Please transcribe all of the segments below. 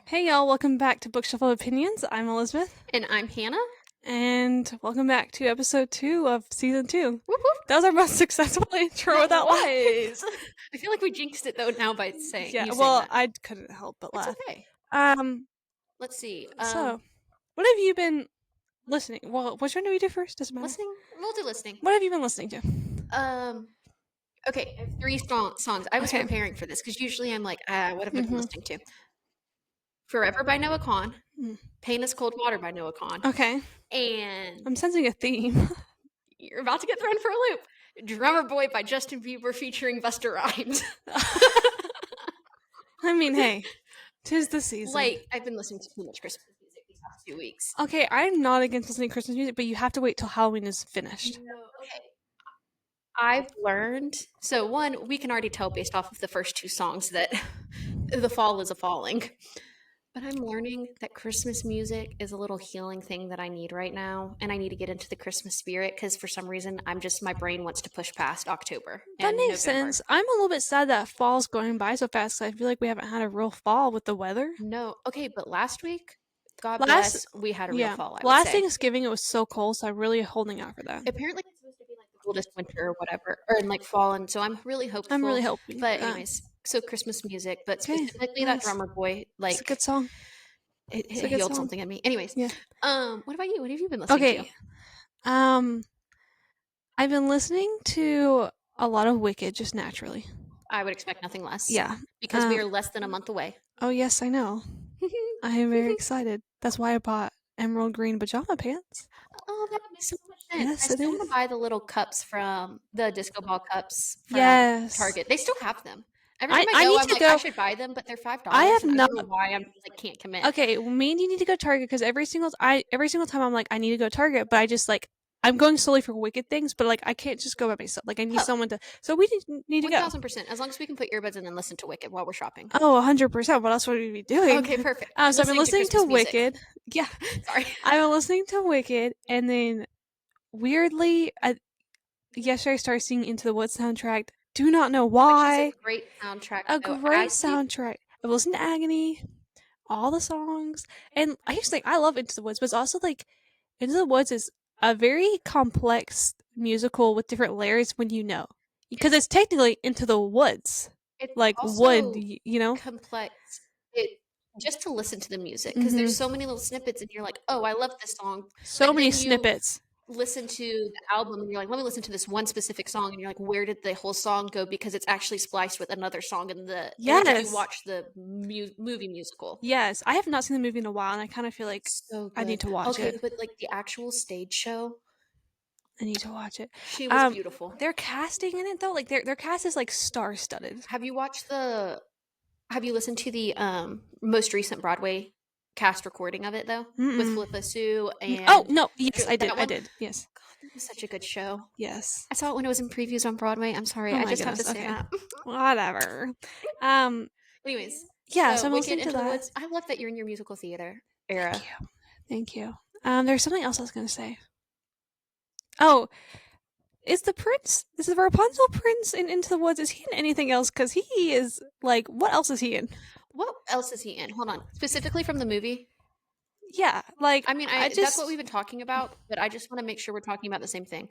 Hey y'all, welcome back to Bookshelf of Opinions. I'm Elizabeth, And I'm Hannah. and welcome back to episode 2 of season 2. Whoop whoop. That was our most successful intro That without laughing. was. I feel like we jinxed it though now by saying Yeah, you saying well, that. I couldn't help but It's laugh. okay. Um, Let's see. so, what have you been listening? Well, which one do we do first? Doesn't matter. Listening. We'll do listening. What have you been listening to? Okay. I have three songs. I was Okay. preparing for this because usually I'm like, what have I been Mhm. listening to? Forever by Noah Kahan. Mm. Pain is Cold Water by Noah Kahan. Okay. And I'm sensing a theme. you're about to get thrown for a loop. Drummer Boy by Justin Bieber featuring Busta Rhymes. I mean, hey, 'tis the season. Like, I've been listening to too much Christmas music these past 2 weeks. Okay, I'm not against listening to Christmas music, but you have to wait till Halloween is finished. No, okay. I've learned. So one, we can already tell based off of the first two songs that the fall is a falling. But I'm learning that Christmas music is a little healing thing that I need right now, and I need to get into the Christmas spirit because for some reason my brain wants to push past October. That and makes November. sense. I'm a little bit sad that fall's going by so fast 'cause I feel like we haven't had a real fall with the weather. No, okay, but last week, God bless, we had a real fall. I would Last say. Thanksgiving it was so cold, so I'm really holding out for that. Apparently, it's supposed to be like the coldest winter or whatever, or in like fall, and so I'm really hopeful. I'm really hoping. But anyways, so Christmas music, but Okay, specifically nice. that Drummer Boy, like It's a good song. it It's a good healed song. something in me. Anyways, Yeah. What about you? What have you been listening to? Okay. I've been listening to a lot of Wicked just naturally. I would expect nothing less. Yeah. Because we are less than a month away. Oh yes, I know. I am very excited. That's why I bought emerald green pajama pants. Oh, that makes so much sense. Yes, I it still want is. to buy the little cups from the disco ball cups from Yes. Target. They still have them. Every time I I go, need I'm to like, go. I should buy them, but they're $5. I have and not. I don't know why I'm like can't commit. Okay, well, me and you need to go Target because every single time I'm like I need to go Target, but I just like I'm going solely for Wicked things, but like I can't just go by myself. Like I need Oh. someone to. So we need to go. 1000%. As long as we can put earbuds in and listen to Wicked while we're shopping. Oh, 100%. What else would we be doing? Okay, perfect. So I've been listening to Wicked. Yeah, Sorry. I've been listening to Wicked, and then weirdly, yesterday I started singing Into the Woods soundtrack. Do not know why. Which is a great soundtrack. A great soundtrack. I've listened to Agony, all the songs, and I just think I love Into the Woods, but it's also like Into the Woods is a very complex musical with different layers when you know, because it's technically Into the Woods, it's like also wood, you know. complex. Just to listen to the music because there's so many little snippets, and you're like, oh, I love this song. So many snippets. Listen to the album and you're like, let me listen to this one specific song, and you're like, where did the whole song go? Because it's actually spliced with another song in the if you watch the movie musical. Yes, I have not seen the movie in a while, and I kind of feel like I need to watch it. Okay, but like the actual stage show, I need to watch it. She was beautiful. Their casting in it though, like their cast is like star-studded. Have you listened to the most recent Broadway cast recording of it though? With Philippa Sue and Oh no, yes, I did. Yes. God, it was such a good show. Yes. I saw it when it was in previews on Broadway. I'm sorry, I just have to say that. Whatever. Anyways. Yeah, so I'm listening to that. Woods. I love that you're in your musical theater era. Thank you. There's something else I was gonna say. Oh, is the Rapunzel prince in Into the Woods? Is he in anything else? Because he is like, what else is he in? What else is he in? Hold on, specifically from the movie. Yeah, like I mean, that's what we've been talking about, but I just want to make sure we're talking about the same thing.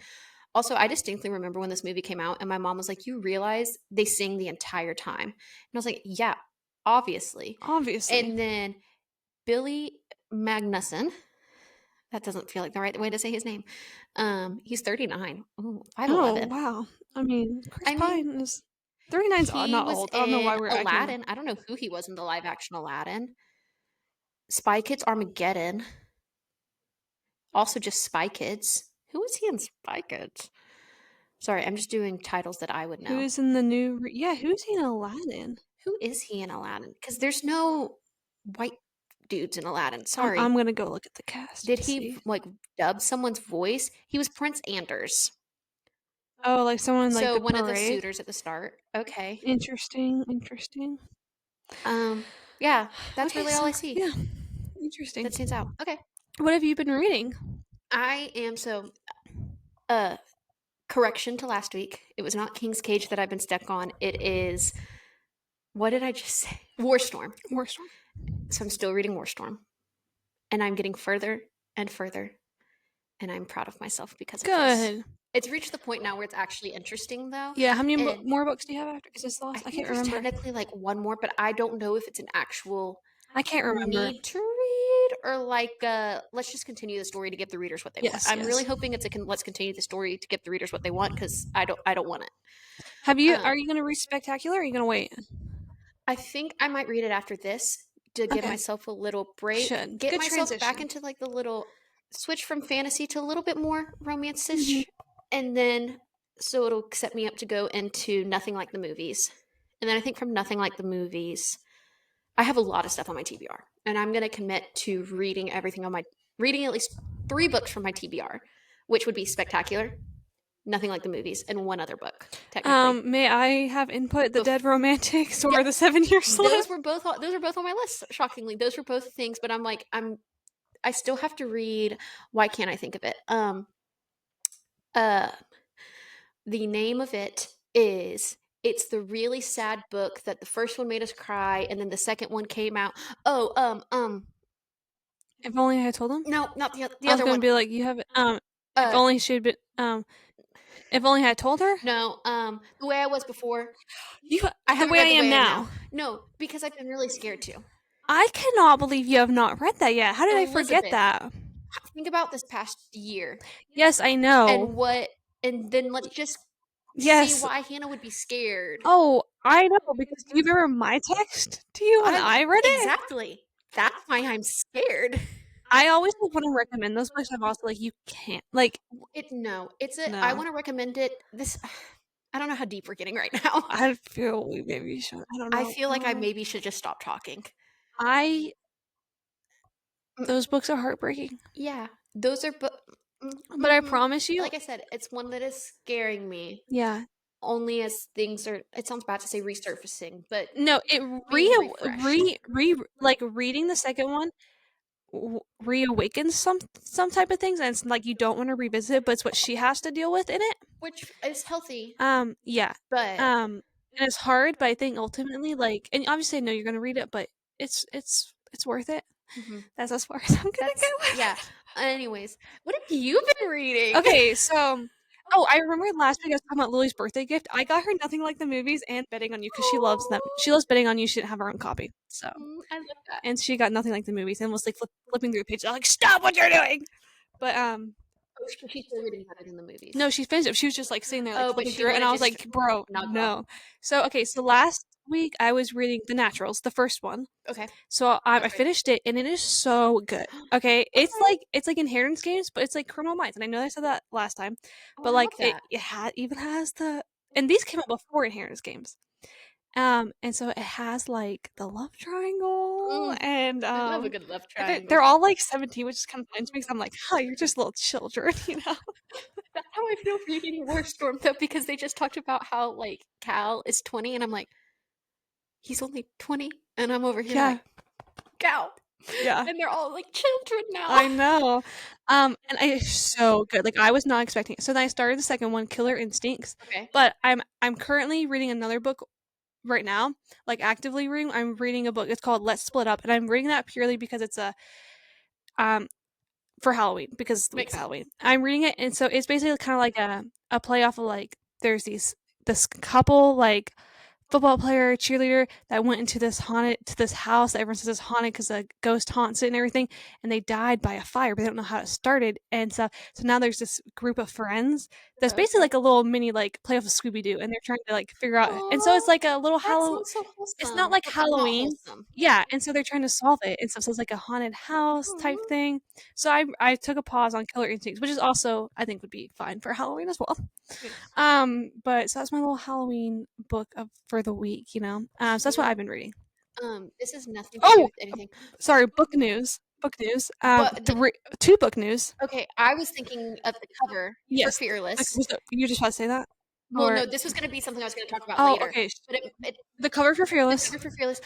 Also, I distinctly remember when this movie came out, and my mom was like, "You realize they sing the entire time?" And I was like, "Yeah, obviously." And then Billy Magnussen. That doesn't feel like the right way to say his name. He's 39. Ooh, 5'11". Oh, wow. I mean, Chris Pine is 39's not old. I don't know why we're Aladdin. I don't know who he was in the live action Aladdin. Spy Kids Armageddon. Also just Spy Kids. Who is he in Spy Kids? Sorry, I'm just doing titles that I would know. Who's in the new... who's he in Aladdin? Who is he in Aladdin? Because there's no white dudes in Aladdin. Sorry. I'm going to go look at the cast. Did he like dub someone's voice? He was Prince Anders. Oh, like someone like so the one parade? Of the suitors at the start. Okay. Interesting. Yeah, that's really all I see. Yeah. Interesting. That stands out. Okay. What have you been reading? I am correction to last week. It was not King's Cage that I've been stuck on. It is, what did I just say? Warstorm. So I'm still reading Warstorm, and I'm getting further and further, and I'm proud of myself because of this. Good. It's reached the point now where it's actually interesting, though. Yeah, how many And more books do you have after? Is this the I last? I think can't there's remember. technically like one more, but I don't know if it's an actual I can't remember. need to read or like let's just continue the story to give the readers what they want. Yes, I'm really yes. hoping it's let's continue the story to give the readers what they want, because I don't want it. Have you? Um, Are you gonna read Spectacular? Or are you gonna wait? I think I might read it after this to give Okay. myself a little break, Should. get Good myself back transition. into like the little switch from fantasy to a little bit more romance-ish, Mhm. and then so it'll set me up to go into Nothing Like the Movies. And then I think from Nothing Like the Movies, I have a lot of stuff on my TBR, and I'm going to commit to reading everything on my reading at least 3 books from my TBR, which would be Spectacular, Nothing Like the Movies, and one other book technically. May I have input? The Bef- Dead Romantics or Yeah, the 7 Year Slave? those were both on my list. Shockingly, those were both things, but I still have to read. Why can't I think of it? Uh, the name of it is. It's the really sad book that the first one made us cry, and then the second one came out. Oh, If only I had told him. no, not the I was other gonna one. be like, you have. If Uh, only she'd been. If only I had told her. no, the way I was before. You. I The haven't way I read The am Way I Am now. No, because I've been really scared too. I cannot believe you have not read that yet. How did I forget Elizabeth. that? Think about this past year Yes, I know. and then let's just Yes. see why Hannah would be scared. Oh, I know, because do you remember my text to you when I read it? Exactly. That's why I'm scared. I always want to recommend those books. I'm also like, you can't. Like, No. No. I want to recommend it. I don't know how deep we're getting right now. I feel we maybe should. I don't know. I feel like I maybe should just stop talking. Those books are heartbreaking. Yeah. Those are But I promise you. Like I said, it's one that is scaring me. Yeah. Only as things are. It sounds bad to say resurfacing, but No, it like reading the second one reawakens some type of things, and it's like you don't want to revisit it, but it's what she has to deal with in it, which is healthy. Yeah. But And it's hard, but I think ultimately, like, and obviously I know you're gonna read it, but it's worth it. That's as far as I'm gonna go. Yeah. Anyways, what have you been reading? Okay, so I remember last week I was talking about Lily's birthday gift. I got her Nothing Like the Movies and Betting on You because she loves them. She loves Betting on You. She didn't have her own copy, so I love that. and she got Nothing Like the Movies and was like flipping through the pages. I was like, stop what you're doing! But she's still reading Better than the Movies. no, she finished it. She was just like sitting there like flipping she through it, and I was wanted like, bro, no. off. So okay, so last week I was reading The Naturals, the first one. Okay. So I finished it, and it is so good. Okay, it's like Inheritance Games, but it's like Criminal Minds, and I know I said that last time, but like it even has the, and these came out before Inheritance Games, and so it has like the love triangle, and I love a good love triangle. they're all like 17, which is kind of fun to me because I'm like, oh, you're just little children, you know. That's how I feel reading Warstorm though, because they just talked about how like Cal is 20, and I'm like, he's only 20, and I'm over here like, Cal. Yeah. And they're all like children now. I know. And it's so good. Like I was not expecting it. So then I started the second one, Killer Instincts. Okay. But I'm currently reading another book right now, like actively reading. I'm reading a book. It's called Let's Split Up, and I'm reading that purely because it's a for Halloween, because it's the week of Halloween. I'm reading it, and so it's basically kind of like a play off of like there's this couple like football player, cheerleader that went into this house that everyone says is haunted because a ghost haunts it and everything, and they died by a fire, but they don't know how it started, and so now there's this group of friends that's basically like a little mini like play off of Scooby-Doo, and they're trying to like figure out, and so it's like a little Halloween. It's not like Halloween, yeah, and so they're trying to solve it, and so it's like a haunted house type thing. So I took a pause on Killer Instincts, which is also I think would be fine for Halloween as well. But so that's my little Halloween book for the week, you know. So that's what I've been reading. This is nothing to do with anything. Sorry, book news. 2 book news. Okay, I was thinking of the cover for Fearless. You just want to say that? Well, no, this was going to be something I was going to talk about later. Okay. But the cover for Fearless. The cover for Fearless.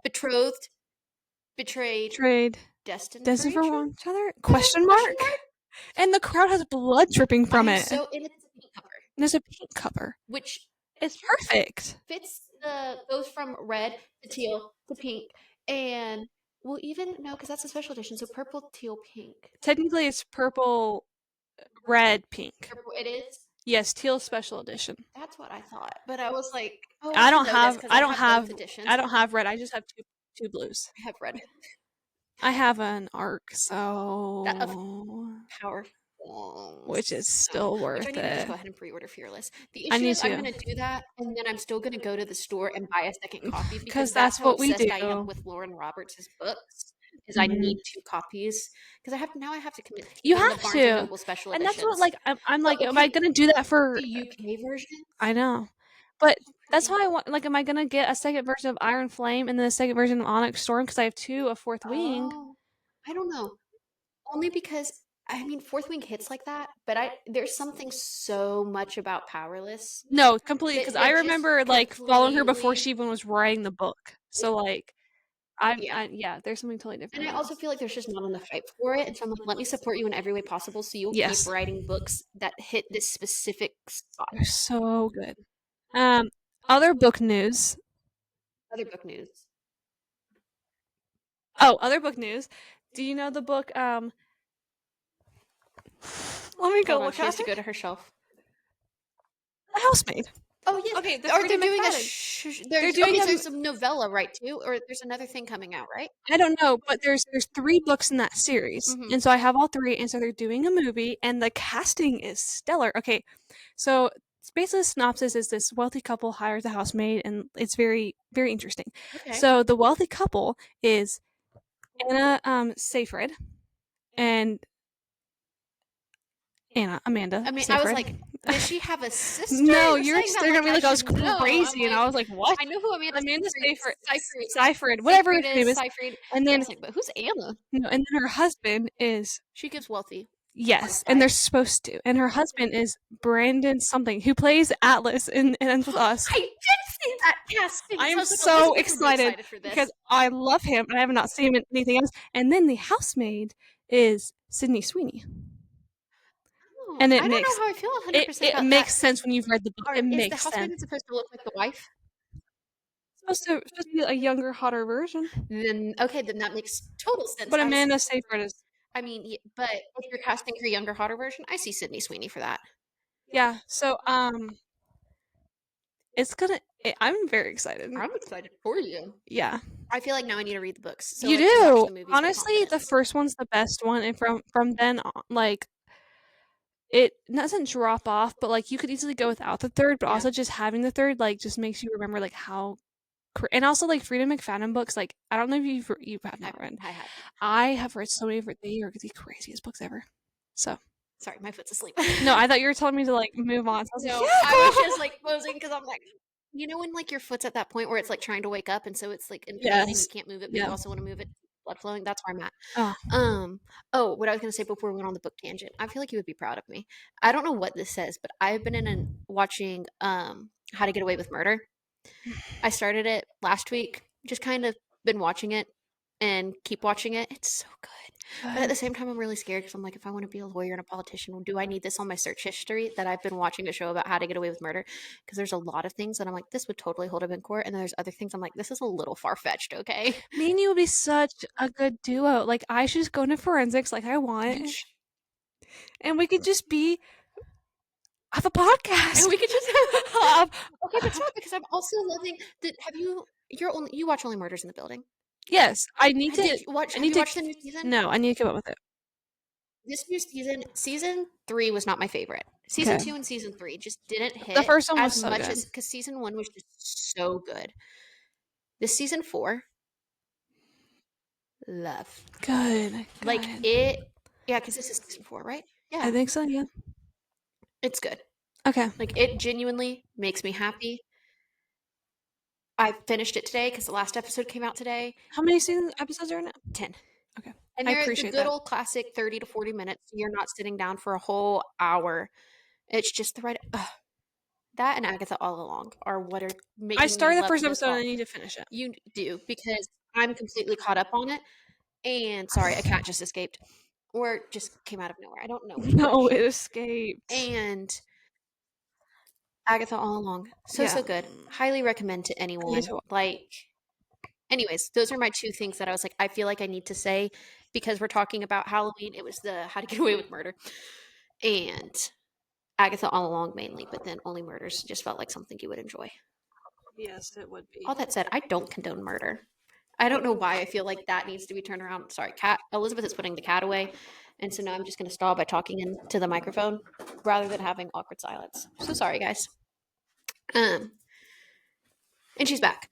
Betrothed, betrayed, destined for each other? Question mark? And the crowd has blood dripping from it. So, and it's a pink cover. And there's a pink cover, which is perfect. Fits the goes from red to teal to pink, and well, even no, because that's a special edition. So purple, teal, pink. Technically, it's purple, red, pink. Purple, it is. Yes, teal special edition. That's what I thought, but I was like, oh, I don't should know this have. because I don't have. both editions. I don't have red. I just have two blues. I have red. I have an arc, That so powerful, which is still which worth I need to just it. go ahead and pre-order Fearless. The I issue need is I'm to. gonna do that, and then I'm still gonna go to the store and buy a second copy because Because that's that's how what we obsessed I am do. with Lauren Roberts' books. Is I Mhm. need 2 copies because I have to commit to You getting the have Barnes and to, Noble special and that's what editions. I'm But like. Am I okay, gonna do that for? the UK version, I know, but that's pretty. how I want. Like, am I gonna get a second version of Iron Flame and then a second version of Onyx Storm because I have two of Fourth Wing? Oh, I don't know. Only because I mean, Fourth Wing hits like that, but there's something so much about Powerless No, completely. Because I that just remember like following her before she completely. even was writing the book. So like, Yeah. yeah, there's something totally different And I about also it. feel like there's just not enough hype for it. And so I'm like, let me support you in every way possible so you'll keep Yes, writing books that hit this specific spot. they're so good. Other book news. Other book news. Oh, other book news. Do you know the book? Let me go Hold on, look she has at to it. go to her shelf. The Housemaid. Oh yes. Okay, the Are Frida they doing McFadden. there's doing okay, a. there's some novella, right, too? Or there's another thing coming out, right? I don't know, but there's 3 books in that series, Mm-hmm. and so I have all 3, and so they're doing a movie, and the casting is stellar. Okay, so it's basically the synopsis is this wealthy couple hires a housemaid, and it's very very interesting. Okay. So the wealthy couple is Anna Seyfried and Amanda I mean, I was Seyfried. like, does she have a sister? No, You're you're saying just that they're gonna like be I like I was should know. I'm crazy, and I like, was like, what? I know who Amanda Seyfried. Seyfried, whatever his Seyfried name is is, Seyfried. and I then was like, but who's Anna? no, and then her husband is She gives wealthy. yes, and they're supposed to, and her husband is Brandon something who plays Atlas in Ends with Us. I did see that casting. I am was like, so Elizabeth would be excited for this. because I love him, and I have not seen him in anything else. And then the housemaid is Sydney Sweeney, Oh, and I don't know how I feel 100% it about makes that. sense when you've read the book. It Is the makes housemaid sense. supposed to look like the wife? Supposed to be a younger, hotter version. Then okay, then that makes total sense. But Amanda Seyfried is I mean, but if you're casting her younger, hotter version, I see Sydney Sweeney for that. yeah. So it's gonna. I'm very excited. I'm excited for you. Yeah, I feel like now I need to read the books. So you I can watch do. the movies with Honestly, the confidence. first one's the best one, and from then on, like it doesn't drop off, but like you could easily go without the third, but Yeah. also just having the third like just makes you remember like how and also like Frida McFadden books, like I don't know if you have not read. I have read so many of they are the craziest books ever. So sorry, my foot's asleep. no, I thought you were telling me to like move on. So I was No, like, yeah, I was just like closing because I'm like, you know, when like your foot's at that point where it's like trying to wake up, and so it's like in pain and you yes, can't move it, but yeah. you also want to move it, blood flowing. That's where I'm at. Oh. Oh, what I was gonna say before we went on the book tangent, I feel like you would be proud of me. I don't know what this says, but I've been watching How to Get Away with Murder. I started it last week, just kind of been watching it and keep watching it. It's so good. But at the same time, I'm really scared because I'm like, if I want to be a lawyer and a politician, do I need this on my search history that I've been watching a show about how to get away with murder? Because there's a lot of things that I'm like, this would totally hold up in court. And then there's other things I'm like, this is a little far fetched, okay? Me and you would be such a good duo. Like I should just go into forensics like I want. And we could just have a podcast. And we could just have okay, but stop because I'm also loving that you watch Only Murders in the Building? Yes, I need Did to you watch I need to watch the new season? No, I need to keep up with it. This new season 3 was not my favorite. Season 2 and season 3 just didn't hit The first one was as so much good. as because season 1 was just so good. This season 4, love. Good. Like it, yeah, because this is season 4, right? Yeah, I think so, yeah. it's good. Okay. Like it genuinely makes me happy. I finished it today because the last episode came out today. How many episodes are in it? 10. Okay. And I they're the appreciate good that. old classic 30 to 40 minutes. You're not sitting down for a whole hour. It's just the right. That and Agatha All Along are what are making I started me the first love episode and I need to finish it. You do because I'm completely caught up on it. And sorry, a cat just escaped or just came out of nowhere. I don't know. No, it escaped. And Agatha All Along. So, Yeah. so good. Highly recommend to I need anyone. to Like, anyways, those are my two things that I was like, I feel like I need to say because we're talking about Halloween. It was the How to Get Away with Murder and Agatha All Along mainly, but then Only Murders just felt like something you would enjoy. Yes, it would be. All that said, I don't condone murder. I don't know why I feel like that needs to be turned around. Sorry, cat. Elizabeth is putting the cat away, and so now I'm just going to stall by talking into the microphone rather than having awkward silence. So sorry, guys. And she's back.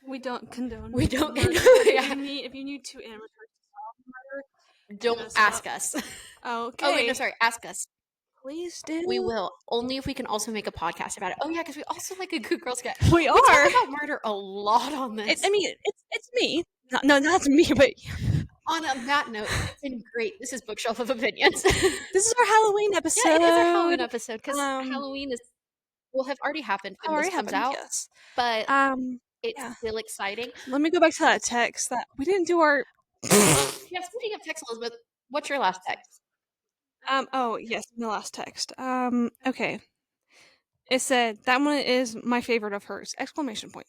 We don't condone. We don't. Murder. Yeah. If you need two amateurs to solve murder, Don't ask us. Okay. Oh wait, no, sorry. Ask us. Please do. We will only if we can also make a podcast about it. Oh yeah, because we also like a Good Girl Scout. We We are. talk about murder a lot on this. I mean, it's me. No, not me, but On that note, it's been great. This is Bookshelf of Opinions. this is our Halloween episode. Yeah, it is our Halloween episode because Um, Halloween will have already happened when already this comes happened. out, Yes. but it's Yeah. still exciting. Let me go back to that text that we didn't do our. Yeah, speaking of text, Elizabeth, what's your last text? Oh yes, the last text. Okay. It said that one is my favorite of hers! Exclamation point.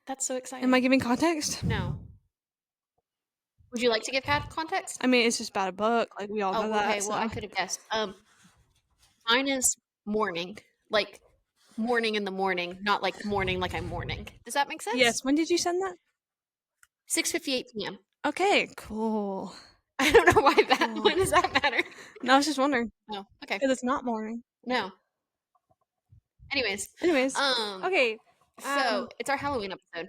That's so exciting. Am I giving context? No. Would you like to give context? I mean, it's just about a book. Like we all know that. Okay. Well, I could have guessed. Mine is morning, like morning in the morning, not like morning like I'm mourning. Does that make sense? Yes. When did you send that? 6:58 p.m. Okay. Cool. I don't know why that. Cool. Why does that matter? No, I was just wondering. Oh, okay. Because it's not morning. No. Anyways. Okay. So it's our Halloween episode.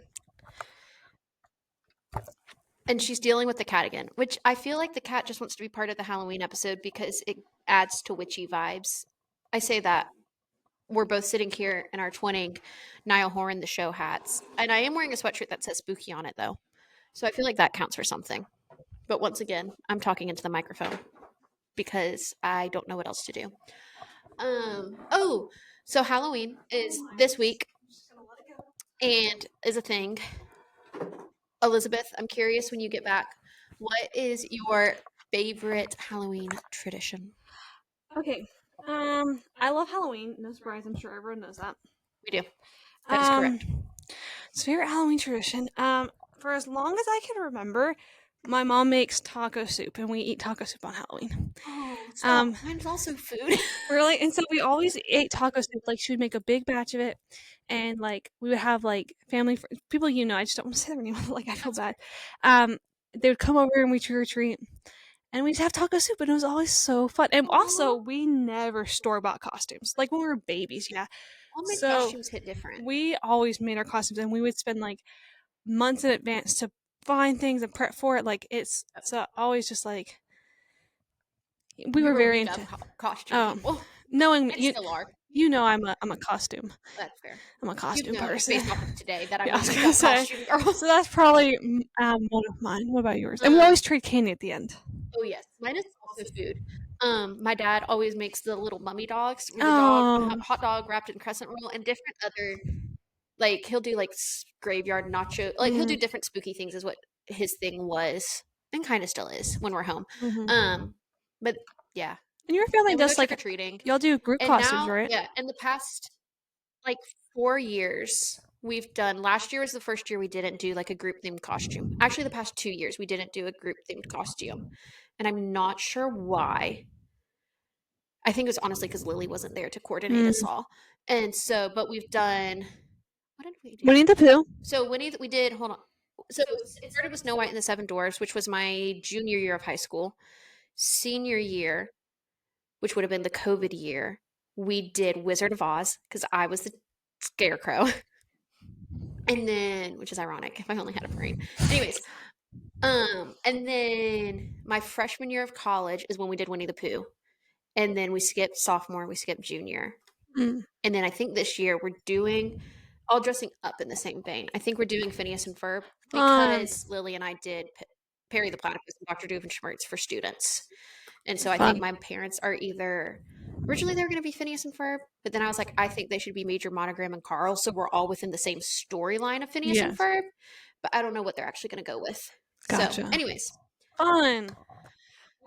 And she's dealing with the cat again, which I feel like the cat just wants to be part of the Halloween episode because it adds to witchy vibes. I say that. We're both sitting here in our twinning Niall Horan the Show hats. And I am wearing a sweatshirt that says spooky on it, though. So I feel like that counts for something. But once again, I'm talking into the microphone because I don't know what else to do. So Halloween is this week and is a thing. Elizabeth, I'm curious when you get back, what is your favorite Halloween tradition? Okay. I love Halloween. No surprise, I'm sure everyone knows that. We do. That is correct. It's favorite Halloween tradition. For as long as I can remember, my mom makes taco soup, and we eat taco soup on Halloween. Oh, mine's also food. Really, and so we always ate taco soup. Like she would make a big batch of it, and like we would have like family people. I just don't want to say their name. Like I feel bad. They would come over and we trick or treat, and we'd have taco soup, and it was always so fun. And also, we never store bought costumes. Like when we were babies, yeah. All my So costumes hit different. we always made our costumes, and we would spend like months in advance to find things and prep for it. Like it's so always just like we were very into costume people. knowing And still are. You know, I'm a costume. That's fair. I'm a costume You know, person. based off of today, that I'm Yeah, I was a gonna say. costume girl. So that's probably one of mine. What about yours? And we always trade candy at the end. Oh yes, mine is also food. My dad always makes the little mummy dogs. The Oh. hot dog wrapped in crescent roll and different other, like he'll do like graveyard nacho. Like he'll do different spooky things is what his thing was and kind of still is when we're home. But yeah. And your family does like trick-or-treating. Y'all do group costumes, right? Yeah, in the past like 4 years we've done. Last year was the first year we didn't do like a group themed costume. Actually, the past 2 years we didn't do a group themed costume, and I'm not sure why. I think it was honestly because Lily wasn't there to coordinate us all, and so. But we've done. What did we do? Winnie the Pooh. So we did. Hold on. So it started with Snow White and the Seven Dwarfs, which was my junior year of high school. Senior year, which would have been the COVID year, we did Wizard of Oz because I was the scarecrow. And then, which is ironic if I only had a brain. Anyways, and then my freshman year of college is when we did Winnie the Pooh. And then we skipped sophomore, we skipped junior. And then I think this year we're doing all dressing up in the same vein. I think we're doing Phineas and Ferb because Lily and I did Perry the Platypus and Dr. Doofenshmirtz for students. And so I think my parents are either originally they were going to be Phineas and Ferb, but then I was like, I think they should be Major, Monogram, and Carl, so we're all within the same storyline of Phineas and Ferb. But I don't know what they're actually going to go with. Gotcha. So, anyways, fun.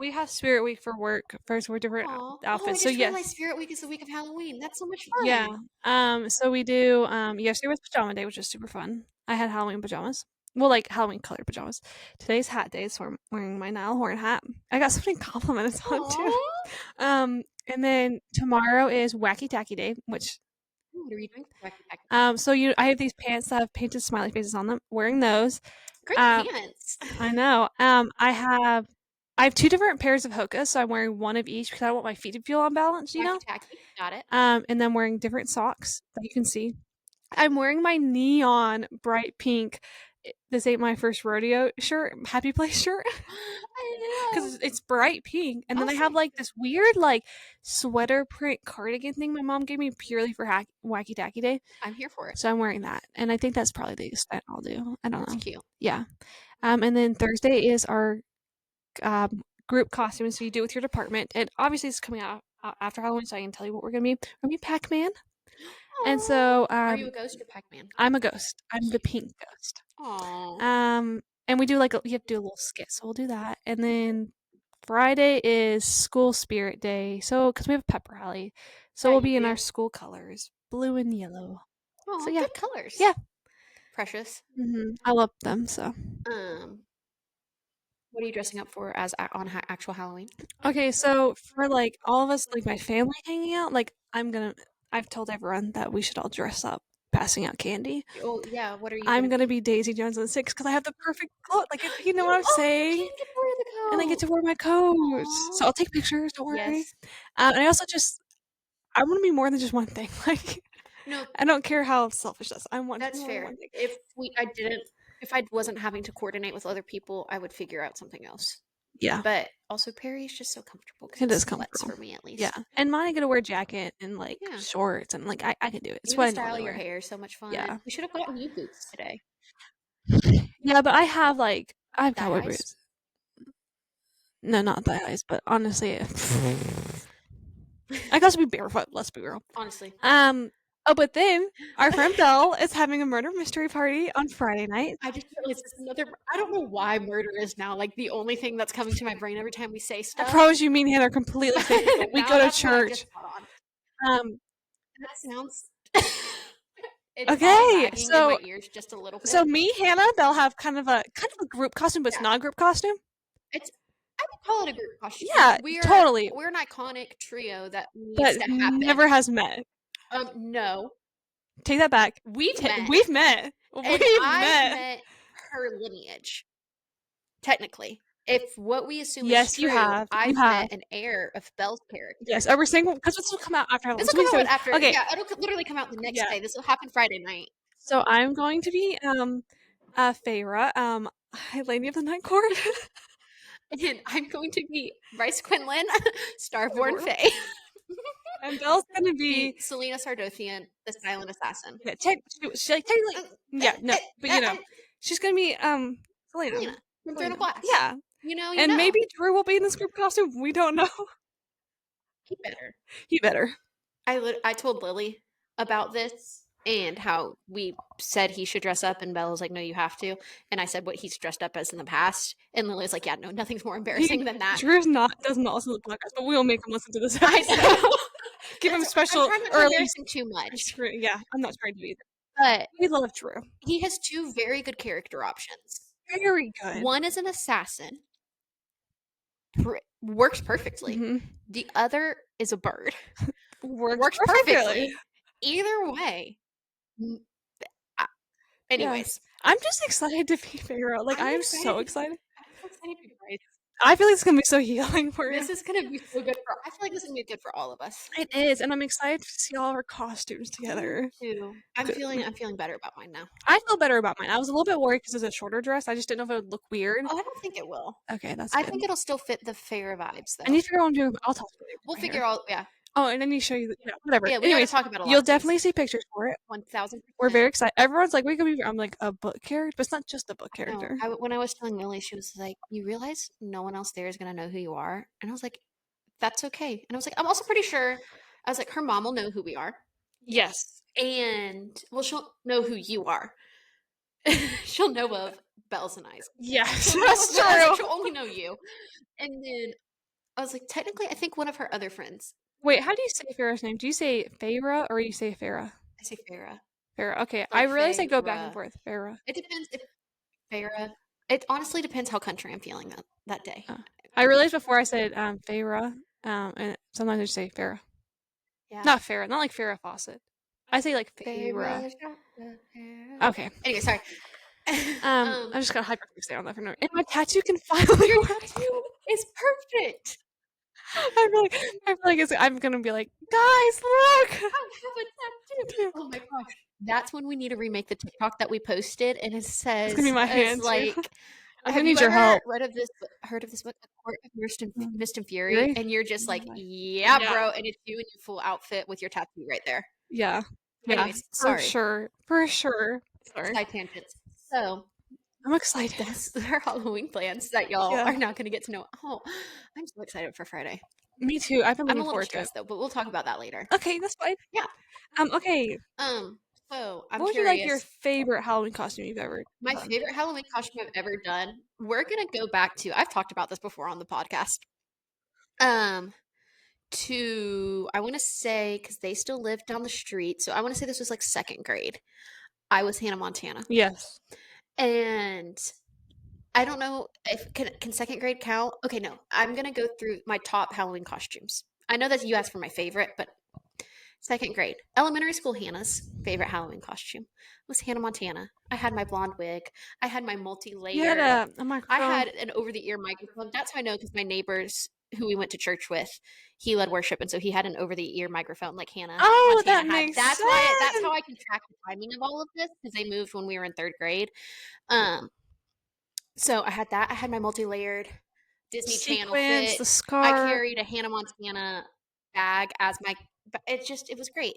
We have Spirit Week for work. First, we're different Aw. Oh, I outfits. So just yes, realized Spirit Week is the week of Halloween. That's so much yeah. fun. So we do. Yesterday was pajama day, which was super fun. I had Halloween pajamas. Well, like Halloween colored pajamas. Today's hat day, so I'm wearing my Nile Horn hat. I got so many compliments on it too. Aw. And then tomorrow is Wacky Tacky Day, which What are you doing for Wacky Tacky? so I have these pants that have painted smiley faces on them. Wearing those. Great Um, pants. I know. I have 2 different pairs of Hokas, so I'm wearing one of each because I don't want my feet to feel unbalanced, you Wacky know? Tacky. Got it. And then wearing different socks that you can see. I'm wearing my neon bright pink "This Ain't My First Rodeo" shirt, Happy Place shirt, I know. because it's bright pink. And then I have Awesome. like this weird like sweater print cardigan thing my mom gave me purely for Wacky Tacky Day. I'm here for it. So I'm wearing that, and I think that's probably the extent I'll do. I don't That's know. cute. Yeah. And then Thursday is our group costumes. So you do with your department, and obviously it's coming out after Halloween, so I can tell you what we're gonna be. We're gonna be Pac-Man, and so Are you a ghost or Pac-Man? I'm a ghost. I'm the pink ghost. Aw. And we do like you have to do a little skit, so we'll do that. And then Friday is school spirit day, so because we have a pep rally, so Yeah, we'll you be in our do. school colors, blue and yellow. Aw, So yeah, good colors. yeah, Precious. I love them. So What are you dressing up for as on actual Halloween? okay, so for like all of us, like my family hanging out, like I've told everyone that we should all dress up, passing out candy. Oh, yeah. What are you I'm gonna gonna be? be Daisy Jones and the Six because I have the perfect coat. Like you know what I'm You saying? can get to wear the And I get to coat. wear my coat. So Aw. I'll take pictures, don't worry. Yes. And I also just I wanna be more than just one thing, like, No, I don't care how selfish this I want that's more than fair. one thing. If I wasn't having to coordinate with other people, I would figure out something else. Yeah, But also Perry's just so comfortable because it it is sweats comfortable. for me at Yeah, least. and mine I get to wear a jacket and, like, Yeah. shorts and, like, I can do it. It's You what can I style normally your wear. hair, so much Yeah. fun. We should have gotten you boots today. Yeah, but I have Thigh cowboy highs? boots. No, not thigh highs, but honestly, I could also be barefoot, let's be real. Honestly. But then our friend Belle is having a murder mystery party on Friday night. I just realized this is another. I don't know why murder is now like the only thing that's coming to my brain every time we say I stuff. promise you, me and Hannah are completely same people. We Now go to that's what I church. just thought on. Um, That sounds. It's all okay, lagging in my ears just a little so bit. me, Hannah, Belle have kind of a group costume, but it's Yeah. not a group costume. It's. I would call it a group costume. Yeah, totally. We're an iconic trio that needs But to happen. never has met. No, Take that back. we've met. We've met. And We've I've met. met her lineage. Technically, if what we assume Yes, is you true, have. I've You have. met an heir of Belle's character. Yes, we're saying because this will come out after Halloween. This will So come out after. okay, Yeah, it'll literally come out the next Yeah. day. This will happen Friday night. so I'm going to be Feyre, Lady of the Night Court. And I'm going to be Bryce Quinlan, Starborn Fae. And Belle's gonna Be be Selena Sardothian, the silent assassin. yeah, technically yeah, no, but you know, she's gonna be Selena. Selena from Throne of Glass. Yeah. You know, And maybe Drew will be in this group costume. We don't know. he better. He better. I told Lily about this and how we said he should dress up, and Belle was like, "No, you have to." And I said what he's dressed up as in the past, and Lily's like, "Yeah, no, nothing's more embarrassing than that." Drew's doesn't listen to the podcast, but we'll make him listen to this I episode. know. Give him special I'm trying not to early. embarrass him too much, Yeah, I'm not trying to either. but We love Drew. he has two very good character options. Very good. One is an assassin, works perfectly. Mhm. The other is a bird, Works perfectly. Either way. Anyways, I'm just excited to be Pharaoh. Like I'm I am so excited. excited. I'm so excited to be Bryce. I feel like it's gonna be so healing for you. This is gonna be so good for. I feel like this is gonna be good for all of us. It is, and I'm excited to see all our costumes together. Too. I'm Good. feeling better about mine now. I feel better about mine. I was a little bit worried because it's a shorter dress. I just didn't know if it would look weird. Oh, I don't think it will. Okay, that's I good. think it'll still fit the fair vibes though. I need to figure out what I'm doing. I'll talk to you. We'll figure out. Yeah. Oh, and I need to show you. Whatever. Yeah. We gotta Anyways, talk about a lot. you'll of things. definitely see pictures for it. 1000%. We're very excited. Everyone's like, "We could be." I'm like a book character, but it's not just a book No, character. when I was telling Lily, she was like, "You realize no one else there is gonna know who you are," and I was like, "That's okay." And I was like, "I'm also pretty sure." I was like, "Her mom will know who we are." Yes. And well, she'll know who you are. She'll know of Belle's and I's. Yes, She'll know that's of Belle's, true. She'll only know you. And then I was like, technically, I think one of her other friends. Wait, how do you say Farrah's name? Do you say Feyre or you say Farrah? I say Farah. Farrah. Okay, I Like realize I go back and Farah. forth. Farrah. It depends if Farah. It honestly depends how country I'm feeling that day. I realized before I said Feyre, and sometimes I just say Farrah. Yeah. Not Farrah, not like Farrah Fawcett. I say like Feyre. Okay. Anyway, sorry. I just got hyperfixated on that for no. And my tattoo can finally Your work. tattoo is perfect. I feel like I'm gonna be like, guys, look. I have a tattoo. Oh my gosh. That's when we need to remake the TikTok that we posted, and it says, It's gonna be my it's hand too. like, I'm have gonna you need your ever help. heard of this book, A Court of Mist and Fury? Fury? And you're just like, Yeah. yeah, Yeah. bro, and it's you in your full outfit with your tattoo right there. Yeah. Anyways, For sorry. sure. For sure. Sorry. Side tangents. So I'm excited. that's our Halloween plans that y'all Yeah. are not going to get to know. Oh, I'm so excited for Friday. Me too. I've been I'm looking a little forward to it. stressed though, but we'll talk about that later. Okay, that's fine. Yeah. Okay. So I'm What would you curious. like your favorite Halloween costume you've ever My done? favorite Halloween costume I've ever done. We're gonna go back to. I've talked about this before on the podcast. To I want to say because they still live down the street, so I want to say this was like second grade. I was Hannah Montana, Yes. and I don't know if can second grade count. Okay, no, I'm gonna go through my top Halloween costumes. I know that you asked for my favorite, but second grade, elementary school Hannah's favorite Halloween costume was Hannah Montana. I had my blonde wig. I had my You had multi-layered. a microphone. I had an over-the-ear microphone. That's how I know because my neighbors who we went to church with, he led worship, and so he had an over-the-ear microphone like Hannah Oh, Montana that had. makes That's sense. why. That's how I can track the timing of all of this because they moved when we were in third grade. So I had that. I had my multi-layered Disney Channel Sequins, fit. the I scarf. carried a Hannah Montana bag as my. It was great.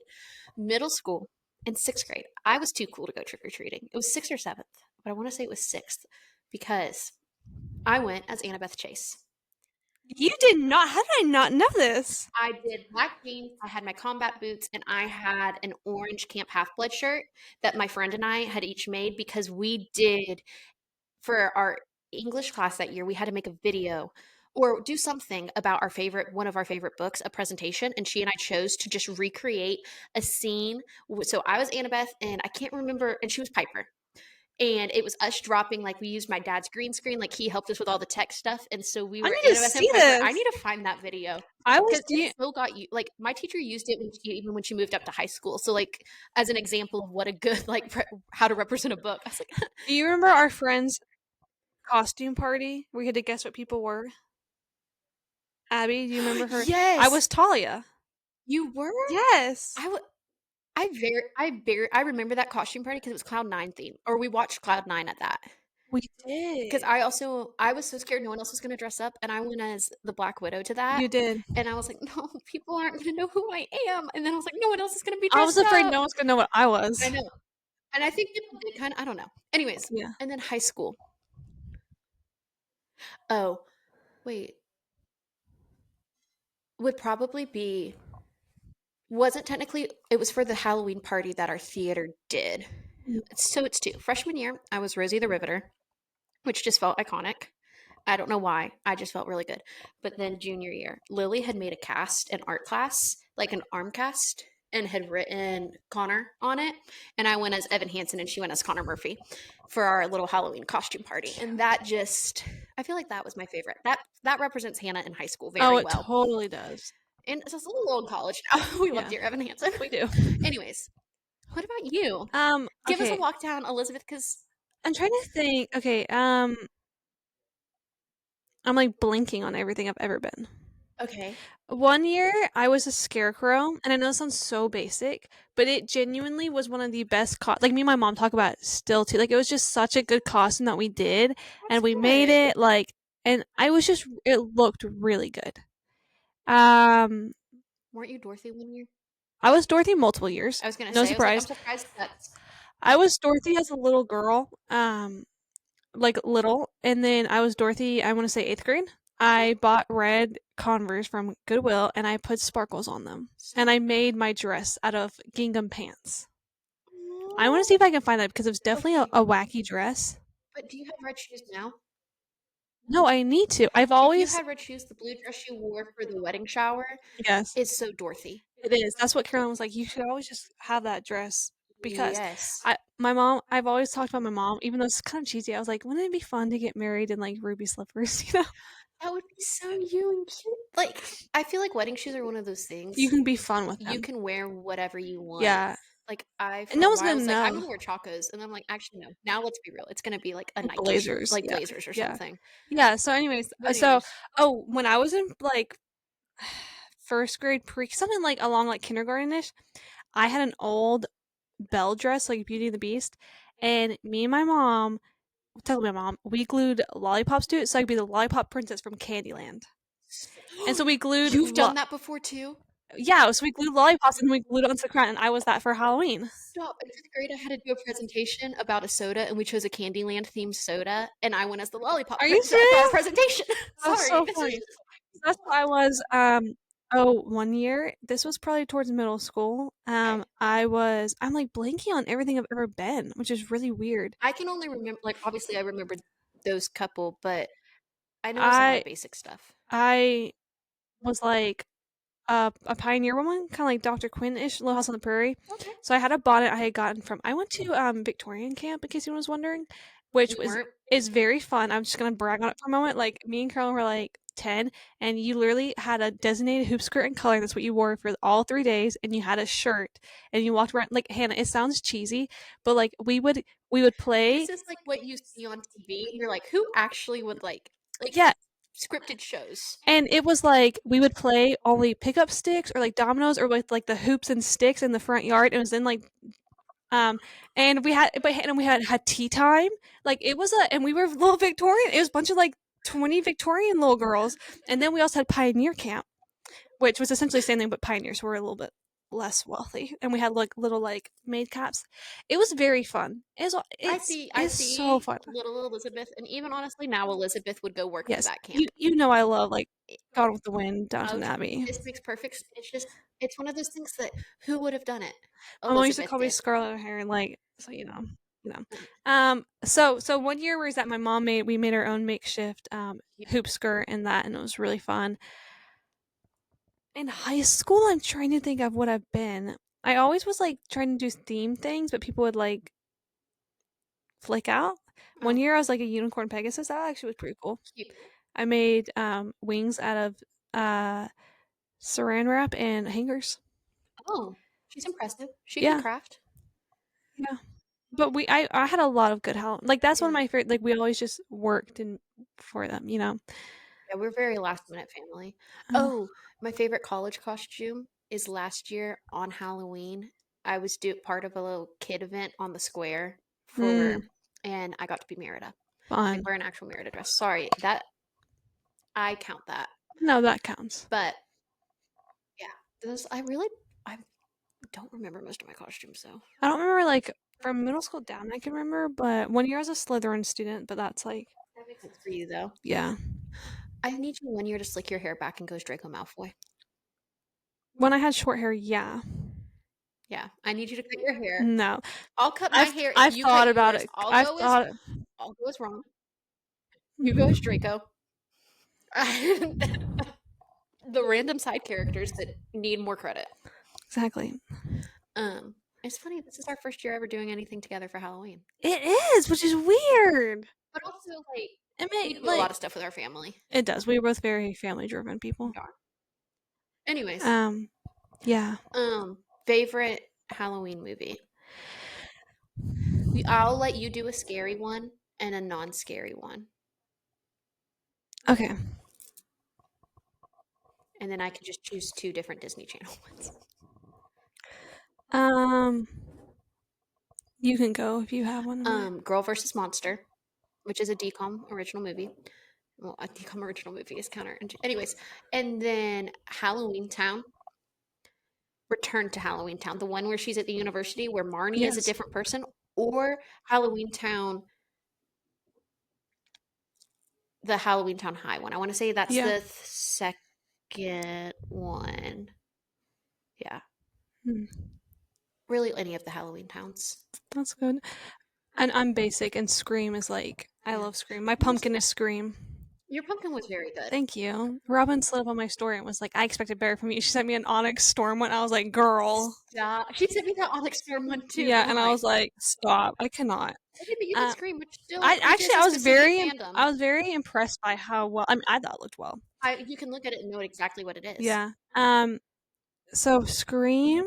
Middle school in sixth grade, I was too cool to go trick or treating. It was sixth or seventh, but I want to say it was sixth because I went as Annabeth Chase. You did not. How did I not know this? I did black jeans. I had my combat boots, and I had an orange Camp Half Blood shirt that my friend and I had each made because we did for our English class that year. We had to make a video or do something about one of our favorite books, a presentation, and she and I chose to just recreate a scene. So I was Annabeth, and I can't remember, and she was Piper. And it was us dropping, like we used my dad's green screen, like he helped us with all the tech stuff, and so we I were need to Annabeth and see Piper. this. I need to find that video I was. because it still got you. Like my teacher used it even when she moved up to high school. So like as an example of what a good how to represent a book. I was like, Do you remember our friend's costume party? We had to guess what people were. Abby, do you remember her? yes, I was Talia. You were? Yes. I remember that costume party because it was Cloud9 theme, or we watched Cloud9 at that. We did. Because I was so scared no one else was going to dress up, and I went as the Black Widow to that. You did. And I was like, no, people aren't going to know who I am. And then I was like, no one else is going to be dressed I was afraid up. no one's gonna know what I was. I know. And I think people did kind of, I don't know. Anyways, Yeah. And then high school. Oh, wait. Would probably be, wasn't technically, it was for the Halloween party that our theater did. So it's two. Freshman year, I was Rosie the Riveter, which just felt iconic. I don't know why. I just felt really good. But then junior year, Lily had made a cast in art class, like an arm cast, and had written Connor on it. And I went as Evan Hansen and she went as Connor Murphy for our little Halloween costume party. And that just, I feel like that was my favorite. That represents Hannah in high school very it well. Totally does. And it's a little in college now. We love dear Evan Hansen. We do. Anyways, what about you? Give us a walk down, Elizabeth, because I'm trying to think. Okay, I'm like blinking on everything I've ever been. Okay. One year I was a scarecrow, and I know it sounds so basic, but it genuinely was one of the best like me and my mom talk about it still too. Like it was just such a good costume that we did, and we made it and it looked really good. Weren't you Dorothy one year? I was Dorothy multiple years. I was gonna no say, surprise. I'm surprised I was Dorothy as a little girl, like little, and then I was Dorothy. I want to say 8th grade. I bought red Converse from Goodwill, and I put sparkles on them, and I made my dress out of gingham pants. I want to see if I can find that because it was definitely a wacky dress. But do you have red shoes now? No, I need to. I've If you always had red shoes, the blue dress you wore for the wedding shower yes, is so Dorothy. it is. That's what Carolyn was like, "You should always just have that dress," because Yes. I've always talked about my mom, even though it's kind of cheesy. I was like, "Wouldn't it be fun to get married in, like, ruby slippers?" You know? That would be so you and cute. Like, I feel like wedding shoes are one of those You things can be fun with you them. can wear whatever you want. Yeah, Like, I and for no a one's while gonna was like, "I'm know. gonna wear chacos," and I'm like, "Actually, no. Now let's be real. It's gonna be like a Nike, Blazers, like yeah, Blazers or yeah. something." Yeah, so anyways, But so anyways, oh, when I was in, like, 1st grade something, like, along, like, kindergarten-ish, I had an old Belle dress, like Beauty and the Beast, and me and my mom tell my mom, we glued lollipops to it so I could be the lollipop princess from Candyland. And so we glued you've done that before too? yeah, so we glued lollipops and we glued it onto the crown, and I was that for Halloween. Stop. In 5th grade, I had to do a presentation about a soda, and we chose a Candyland themed soda, and I went as the lollipop Are you princess for our serious? presentation. That's Sorry. so This is funny. just So that's what I was, oh, one year, this was probably towards middle school, okay. I'm, like, blanking on everything I've ever been, which is really weird. I can only remember like, obviously, I remember those couple, but I know it was a lot of I basic stuff. I was, like, a pioneer woman, kinda like Dr. Quinn-ish, Little House on the Prairie. Okay. So I had a bonnet I had gotten from I went to, Victorian camp, in case anyone was wondering, which We was weren't. is very fun. I'm just gonna brag on it for a moment. Like, me and Carolyn were, like, 10, and you literally had a designated hoop skirt and color, that's what you wore for all 3 days, and you had a shirt, and you walked around like, Hannah, it sounds cheesy, but, like, we would play This is like what you see on TV, and you're like, "Who actually would like yeah, scripted shows?" and it was like we would play only pickup sticks or, like, dominoes or with, like, the hoops and sticks in the front yard. It was in, like, Um, and we had tea time. Like it was and we were little Victorian. It was a bunch of like 20 Victorian little girls. And then we also had Pioneer Camp, which was essentially the same thing, but pioneers were a little bit less wealthy. And we had like little like maid caps. It was very fun. I It's so see fun. little Elizabeth, and even honestly, now Elizabeth would go work for Yes. that camp. You know I love like Eh, Gone with the Wind, oh, Downton Abbey. this makes it's just it's one of those things that who would have done it? My mom used to Elizabeth call me did. Scarlet O'Hara, and like so you know. So one year was that my mom made we made our own makeshift hoop skirt and that, and it was really fun. In high school, I'm trying to think of what I've been. I always was like trying to do theme things, but people would like flick out. One Oh, year I was like a unicorn Pegasus. That actually was pretty cool. cute. I made wings out of uh saran wrap and hangers. Oh, she's impressive. She can Yeah, craft. yeah. But I had a lot of good help. Like that's one of Yeah. my favorite. Like we always just worked and for them, you know. Yeah, we're very last minute family. Uh, Oh, my favorite college costume is last year on Halloween. I was part of a little kid event on the square mm, and I got to be Merida. Like fun. wear an actual Merida dress. Sorry, that I count that. No, that counts. But yeah, I don't remember most of my costumes though. I don't remember like from middle school down. I can remember, but one year I was a Slytherin student. But that's like That makes sense for you though. yeah. I need you one year to slick your hair back and go as Draco Malfoy. When I had short hair, yeah. Yeah, I need you to cut your hair. No, I'll cut my hair if I've you thought cut about yours. it. I've thought. I'll go as Ron. You go as Draco. The random side characters that need more credit. Exactly. It's funny. This is our first year ever doing anything together for Halloween, It is, which is weird. but also like It we may do a lot like of stuff with our family. it does. We're both very family driven people. Yeah. Anyways, Um, yeah. favorite Halloween movie. I'll let you do a scary one and a non-scary one, Okay. and then I can just choose two different Disney Channel ones. Um, you can go if you have one in mind. Girl versus Monster, which is a DCOM original movie. Well, a DCOM original movie is counter. Anyways, and then Halloween Town. Return to Halloween Town, the one where she's at the university where Marnie is a Yes. different person, or Halloween Town, the Halloween Town High one. I want to say that's Yeah. the second one. Yeah, Hmm. really, any of the Halloween Towns. That's good. And I'm basic, and Scream is like I Yeah. love Scream. My pumpkin is Scream. Your pumpkin was very good. Thank you. Robin slid up on my story and was like, "I expected better from you." She sent me an Onyx Storm one. I was like, "Girl." Stop. She sent me that Onyx Storm one too. Yeah, Oh and I my. was like, "Stop. I cannot." Okay, but you can Uh, scream, which I still it is actually a specific fandom. I was very impressed by how well. I mean, I thought it looked well. You can look at it and know exactly what it is. Yeah. So Scream.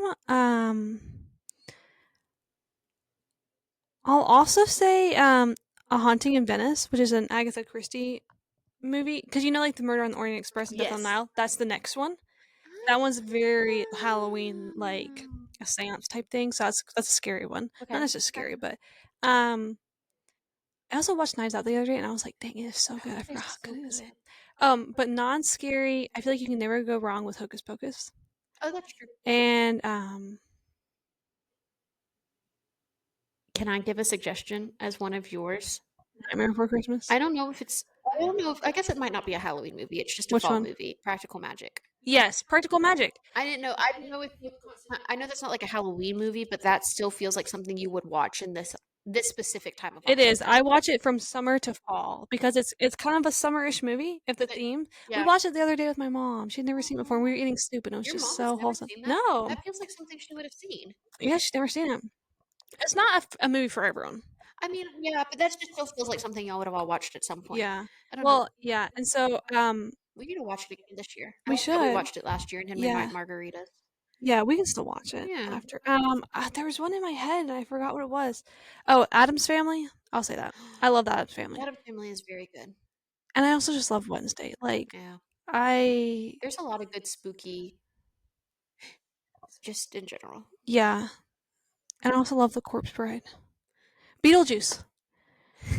I'll also say A Haunting in Venice, which is an Agatha Christie movie, because you know, like the Murder on the Orient Express and Death on the Yes. Nile. That's the next one. That one's very Halloween, like Oh. a seance type thing. So that's a scary one. Okay. Not necessarily Okay. scary, but I also watched Knives Out the other day, and I was like, "Dang, it is so good." I That forgot is how so good it is. good. But non-scary. I feel like you can never go wrong with Hocus Pocus. Oh, that's true. And Can I give a suggestion as one of yours? Nightmare Before Christmas. I don't know if it's. I don't know if. I guess it might not be a Halloween movie. It's just a Which fall one? movie. Practical Magic. Yes, Practical Magic. I didn't know. I didn't know if. I know that's not like a Halloween movie, but that still feels like something you would watch in this specific time of It is. October. I watch it from summer to fall because it's kind of a summerish movie. If the But theme, we yeah. watched it the other day with my mom. She'd never seen it before. And we were Aw. eating soup, and it was Your just mom has so never wholesome. seen that? No, That feels like something she would have seen. yeah, she's never seen it. It's not a movie for everyone. I mean, yeah, but that just still feels like something y'all would have all watched at some point. Yeah. I don't know. Well, yeah, and so We need to watch it again this year. I we like that we should. watched it last year and had Yeah. midnight margaritas. Yeah, we can still watch it Yeah. after. There was one in my head and I forgot what it was. Oh, Adam's Family. I'll say that. I love the Adam's Family, That Family is very good. and I also just love Wednesday. Like Yeah. I, There's a lot of good spooky, just in general. yeah, and I also love The Corpse Bride, Beetlejuice.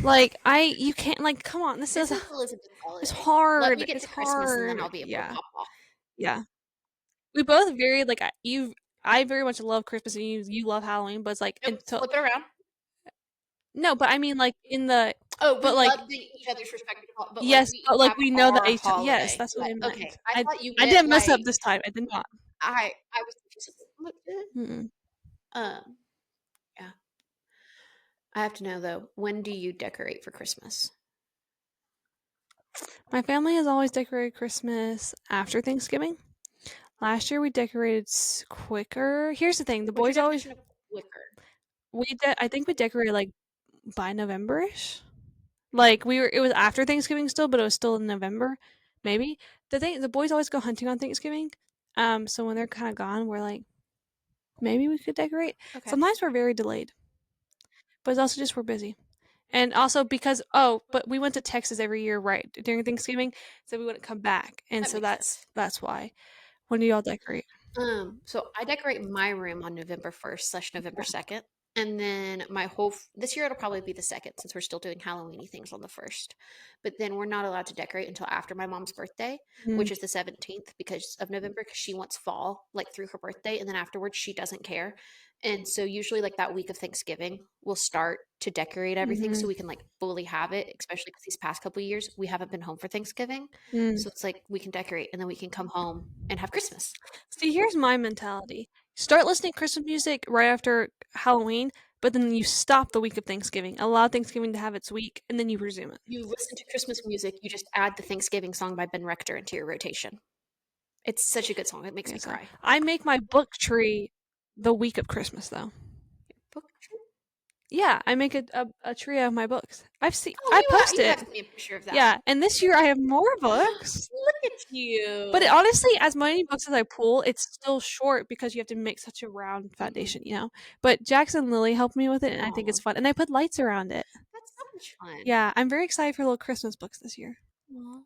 Like you can't like. Come on, this This is is Elizabeth it's Holiday. Let hard. me get It's to Christmas and then I'll hard. be able to Yeah, pop off. yeah. We both very like you. I very much love Christmas, and you love Halloween, but it's like Nope, until flip it around. no, but I mean like in the Oh, we but like love each other's respective, but like yes, we but each like have we know that our yes, holiday. that's what But I okay, meant. I thought you I meant didn't mess up like this time. I did not. I was confused. Mm-mm. Um, yeah. I have to know though, when do you decorate for Christmas? My family has always decorated Christmas after Thanksgiving. Last year we decorated quicker. Here's the thing: the What's your boys always definition of quicker? I think we decorated like by November-ish. Like it was after Thanksgiving still, but it was still in November, maybe. The boys always go hunting on Thanksgiving. So when they're kind of gone, we're like, maybe we could decorate. Okay. Sometimes we're very delayed, but it's also just we're busy. And also because but we went to Texas every year right during Thanksgiving, so we wouldn't come back, and That so makes sense. that's why. When do y'all decorate? So I decorate my room on November 1st / November 2nd. And then this year it'll probably be the second since we're still doing Halloweeny things on the 1st. But then we're not allowed to decorate until after my mom's birthday, Mm, which is the 17th because of November, because she wants fall like through her birthday, and then afterwards she doesn't care. And so usually like that week of Thanksgiving, we'll start to decorate everything so mhm, we can like fully have it, especially because these past couple of years we haven't been home for Thanksgiving. mm. So it's like we can decorate and then we can come home and have Christmas. See, here's my mentality: start listening to Christmas music right after Halloween, but then you stop the week of Thanksgiving. Allow Thanksgiving to have its week, and then you resume it. You listen to Christmas music, you just add the Thanksgiving song by Ben Rector into your rotation. It's such a good song. It makes Okay, me so cry. I make my book tree the week of Christmas, though. Book tree? Yeah, I make a tree of my books. Oh, I post you have it. sent me a picture of that. Yeah, and this year I have more books. Look at you. But honestly, as many books as I pull, it's still short because you have to make such a round foundation, you know? But Jackson and Lily helped me with it, and I think Aw, it's fun. And I put lights around it. that's so much fun. Yeah, I'm very excited for little Christmas books this year. Aw.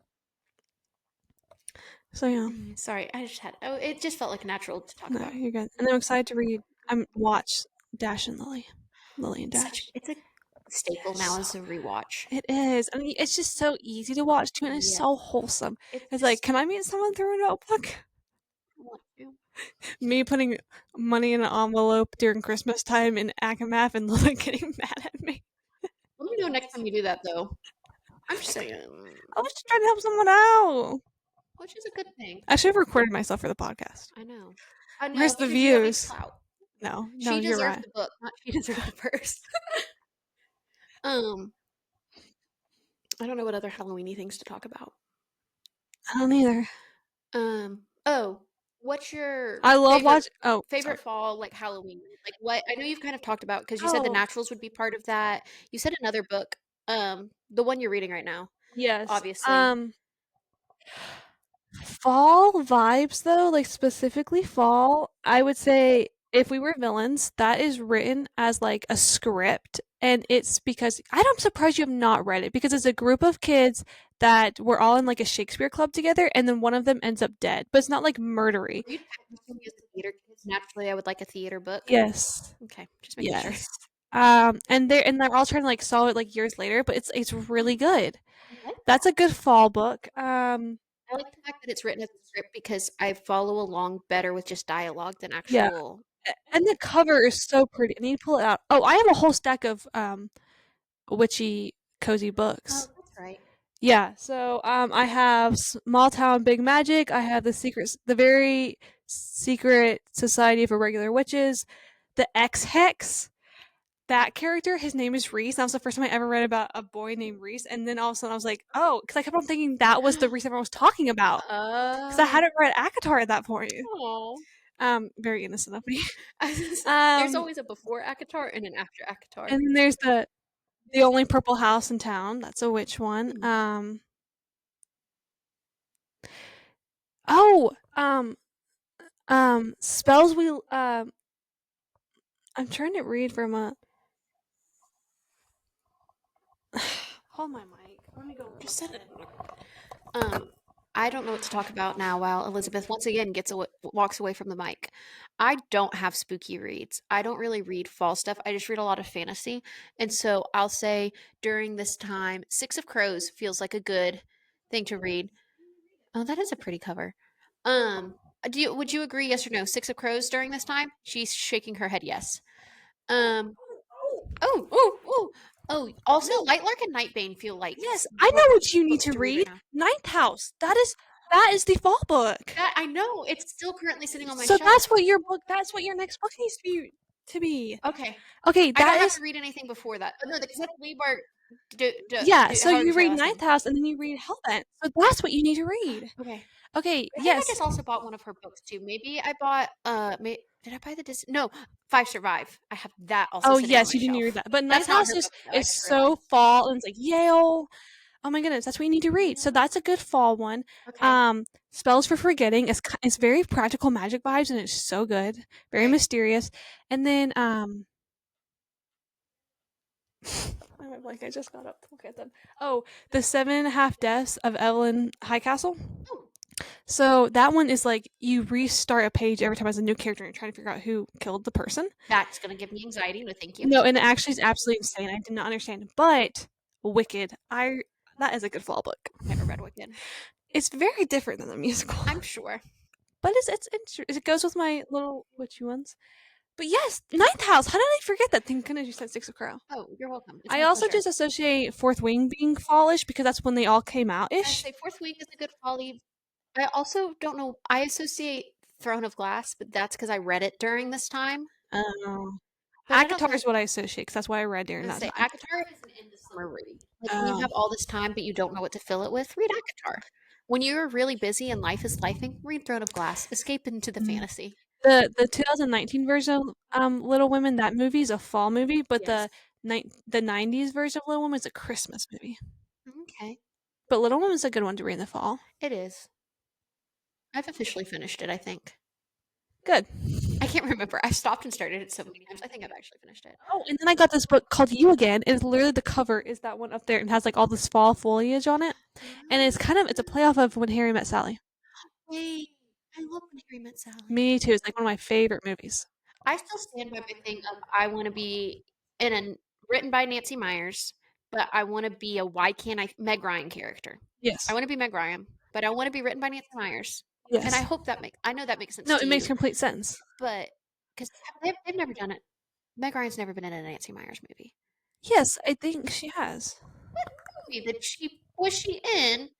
So yeah, Sorry, it just felt like natural to talk no, about. you're good. And I'm excited to watch Dash and Lily, Lily and Dash. It's a staple now as a rewatch. It is. I mean, it's just so easy to watch too, and it's Yeah. so wholesome. It's It's like, can I meet someone through a notebook? Me putting money in an envelope during Christmas time in Akamath and Lily getting mad at me. Let me know next time you do that, though. I'm just saying, I was just trying to help someone out. which is a good thing. I should have recorded myself for the podcast. I know. I know. Where's the because you don't need views? clout. No, She you're deserved right. the book, not she deserved the purse. Um, I don't know what other Halloweeny things to talk about. I don't either. Oh, what's your I love favorite watch oh, sorry. favorite fall, like, Halloween? Like, what I know you've kind of talked about because you said The Oh, Naturals would be part of that. You said another book, the one you're reading right now, yes. obviously. Fall vibes though, like specifically fall, I would say If We Were Villains, that is written as like a script and it's because I'm surprised you have not read it because it's a group of kids that were all in like a Shakespeare club together and then one of them ends up dead, but it's not like murdery. Are you typing me as a theater kid? Naturally, I would like a theater book. Yes. Okay, just making sure. Yes. And they're all trying to like solve it like years later, but it's really good. I like That's that. a good fall book. I like the fact that it's written as a script because I follow along better with just dialogue than Yeah. actual. And the cover is so pretty. I need to pull it out. Oh, I have a whole stack of witchy cozy Oh, books. that's right. Yeah, so I have Small Town Big Magic. I have the very secret Society of Irregular Witches, the X Hex. That character, his name is Reese. That was the first time I ever read about a boy named Reese, and then all of a sudden I was like, oh, because I kept on thinking that was the Reese everyone was talking about, because I Oh. hadn't read ACOTAR at that point. Oh. Very innocent of me. There's Um, always a before ACOTAR and an after ACOTAR. and then there's the only purple house in town. That's a witch one. Hmm. Oh, spells we I'm trying to read from a. Hold my mic. Let me go look Just at said it. it. I don't know what to talk about now while Elizabeth once again walks away from the mic. I don't have spooky reads. I don't really read fall stuff. I just read a lot of fantasy. And so I'll say during this time, Six of Crows feels like a good thing to read. Oh, that is a pretty cover. Would you agree, yes or no? Six of Crows during this time? She's shaking her head yes. Um oh, also No, Lightlark and Nightbane feel like yes, I know what you need books to to read right read. now. Ninth House. That is the fall book. That I know, it's still currently sitting on my So that's shelf. what your book. That's what your next book needs to be. Okay. Okay, I that don't have is to read anything before that. Oh, no, because that's Lebar yeah. So however you you say her read last name. Ninth House and then you read Hellbent. So that's what you need to read. Okay. Okay. I think I Yes. just also bought one of her books too. Maybe I bought did I buy the No, Five Survive. I have that also Oh sitting on yes, my you do need to read shelf. that. But That's Ninth not House her is book though, I is just so realized. fall and it's like Yale. Oh my goodness, that's what you need to read. So that's a good fall one. Okay. Spells for Forgetting is very practical magic vibes and it's so good, very Right. mysterious. And then I went blank. I just got up to look at them. Oh, the 7.5 Deaths of Evelyn Highcastle. Oh, So that one is like you restart a page every time as a new character and you're trying to figure out who killed the person. that's gonna give me anxiety. No, thank you. No, and it actually is absolutely insane. I did not understand. But Wicked, I that is a good fall book. Never read Wicked. It's very different than the musical, I'm sure. but it goes with my little witchy ones. But yes, Ninth House. How did I forget that? Thank goodness you said Six of Crow. Oh, you're welcome. It's I my also pleasure. just associate Fourth Wing being fallish because that's when they all came out I'd ish. say Fourth Week is a good folly. I also don't know. I associate Throne of Glass, but that's because I read it during this time. Oh, But I don't ACOTAR know. is what I associate because that's what I read during I that say time. ACOTAR is an end of summer read. Like when you Oh, have all this time, but you don't know what to fill it with, read ACOTAR. When you're really busy and life is lifing, read Throne of Glass. Escape into the mm. fantasy. The 2019 version of Little Women, that movie is a fall movie, but Yes. the 90s version of Little Women is a Christmas movie. Okay. But Little Women is a good one to read in the fall. It is. I've officially finished it, I think. Good. I can't remember. I stopped and started it so many times. I think I've actually finished it. Oh, and then I got this book called You Again, and it's literally the cover is that one up there and has like all this fall foliage on it, and it's a playoff of When Harry Met Sally. Wait, I love When Harry Met Sally. Me too. It's like one of my favorite movies. I still stand by my thing of I want to be in a written by Nancy Myers, but I want to be a why can't I Meg Ryan character. I Yes. want to be Meg Ryan, but I want to be written by Nancy Myers. And I Yes. hope that makes I know that makes sense No, to it makes you, complete sense. but because they've never done it. Meg Ryan's never been in a Nancy Myers movie. Yes, I think she has. What movie that she was she in?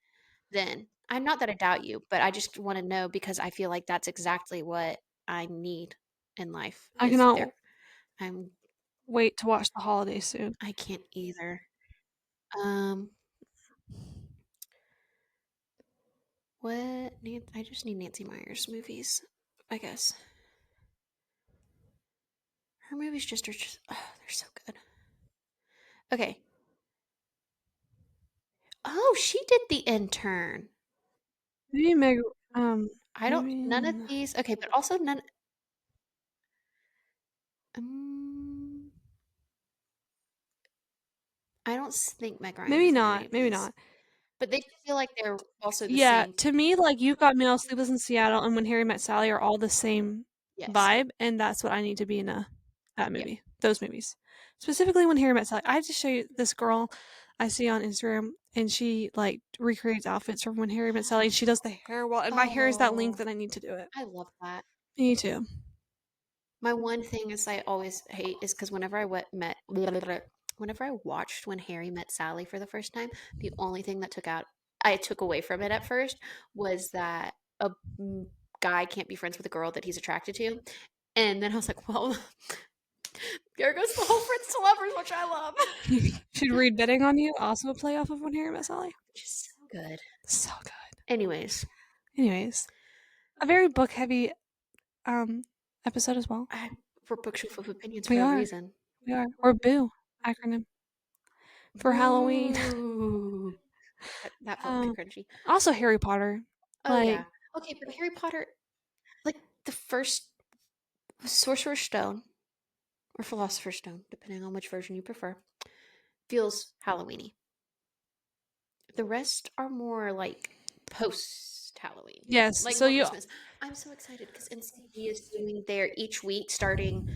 Then I'm not that I doubt you, but I just want to know because I feel like that's exactly what I need in life. I Is cannot there? I'm wait to watch The Holiday soon. I can't either. Um, What? I just need Nancy Meyers movies, I guess. Her movies just are just, oh, they're so good. Okay. Oh, she did The Intern. Maybe Meg. I don't, Maybe. none of these, okay, but also none, um, I don't think Meg Ryan Maybe is in any not. of Maybe these. not. But they feel like they're also the Yeah, same. to me, like You Got Mail, Sleepless in Seattle, and When Harry Met Sally are all the same Yes. vibe, and that's what I need to be in that Yep. movie. Those movies, specifically When Harry Met Sally. I have to show you this girl I see on Instagram, and she like recreates outfits from When Harry Met Sally. And she does the hair well, and my hair is that length, Oh, and I need to do it. I love that. Me too. My one thing is I always hate is because whenever whenever I watched When Harry Met Sally for the first time, the only thing that I took away from it at first was that a guy can't be friends with a girl that he's attracted to. And then I was like, well, there goes the whole friends to lovers, which I love. Should read Betting on You, also a play off of When Harry Met Sally. Which is so good. So good. Anyways, a very book heavy episode as well. we're Bookshelf of Opinions We for a are. reason. We are. Or BOO acronym for Halloween. Ooh. That felt a bit cringy. Also Harry Potter. Oh yeah. Okay, but Harry Potter, like the first Sorcerer's Stone or Philosopher's Stone, depending on which version you prefer, feels Halloweeny. The rest are more like post Halloween. Yes. Like So more you Christmas. I'm so excited because NCT is doing their each week starting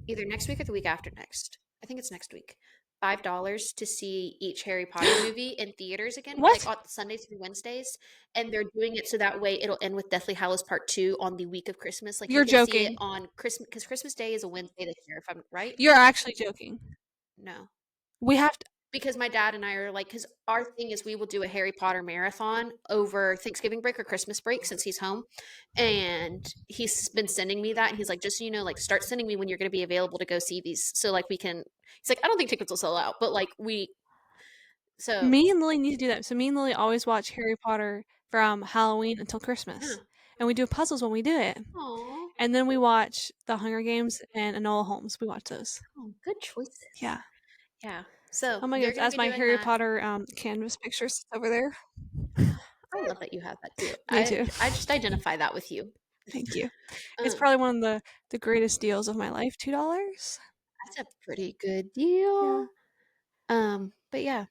either next week or the week after next. I think it's next week. $5 to see each Harry Potter movie in theaters again, like what? on Sundays through Wednesdays, and they're doing it so that way it'll end with Deathly Hallows Part 2 on the week of Christmas. Like you You're can see it joking. on Christmas because Christmas Day is a Wednesday this year, if I'm right. You're actually joking. No, We have to. because my dad and I are like, because our thing is we will do a Harry Potter marathon over Thanksgiving break or Christmas break since he's home. And he's been sending me that. And he's like, just so you know, like, start sending me when you're going to be available to go see these. So, like, we can, he's like, I don't think tickets will sell out, but like, so. Me and Lily need to do that. So me and Lily always watch Harry Potter from Halloween until Christmas. Yeah. And we do puzzles when we do it. Aw. And then we watch The Hunger Games and Enola Holmes. We watch those. Oh, good choices. Yeah. Yeah. So, Oh my they're goodness, going as to be my doing Harry that. Potter canvas picture sits over there. I love that you have that too. Me too. I just identify that with you. Thank you. It's probably one of the greatest deals of my life. $2. That's a pretty good deal. Yeah. But yeah.